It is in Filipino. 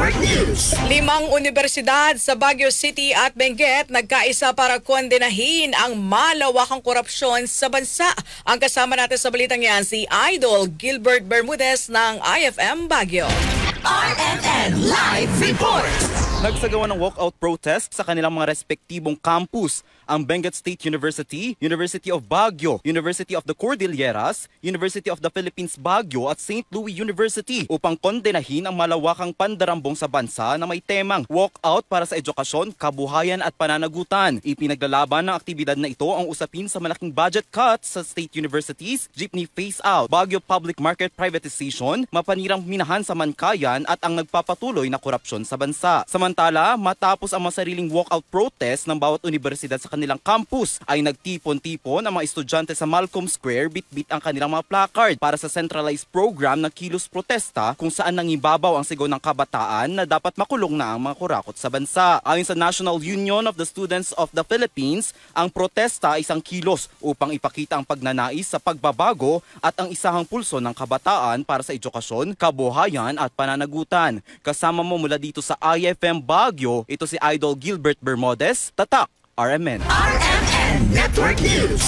Network News. 5 universidad sa Baguio City at Benguet nagkaisa para kondenahin ang malawakang korupsyon sa bansa. Ang kasama natin sa balitang yan si Idol Gilbert Bermudez ng IFM Baguio. RMN Live Report. Nagsagawa ng walkout protest sa kanilang mga respektibong campus ang Benguet State University, University of Baguio, University of the Cordilleras, University of the Philippines Baguio at St. Louis University upang kondenahin ang malawakang pandarambong sa bansa na may temang walkout para sa edukasyon, kabuhayan at pananagutan. Ipinaglalaban ng aktibidad na ito ang usapin sa malaking budget cuts sa state universities, jeepney phase-out, Baguio public market privatization, mapanirang minahan sa mankayan at ang nagpapatuloy na korupsyon sa bansa. Samantala, matapos ang masariling walkout protest ng bawat universidad sa kanilang campus, ay nagtipon-tipon ang mga estudyante sa Malcolm Square bitbit ang kanilang mga placard para sa centralized program ng kilos protesta kung saan nangibabaw ang sigaw ng kabataan na dapat makulong na ang mga kurakot sa bansa. Ayon sa National Union of the Students of the Philippines, ang protesta ay isang kilos upang ipakita ang pagnanais sa pagbabago at ang isahang pulso ng kabataan para sa edukasyon, kabuhayan at pananagutan. Kasama mo mula dito sa IFM Baguio, ito si Idol Gilbert Bermudez, Tatak, RMN. RMN Network News.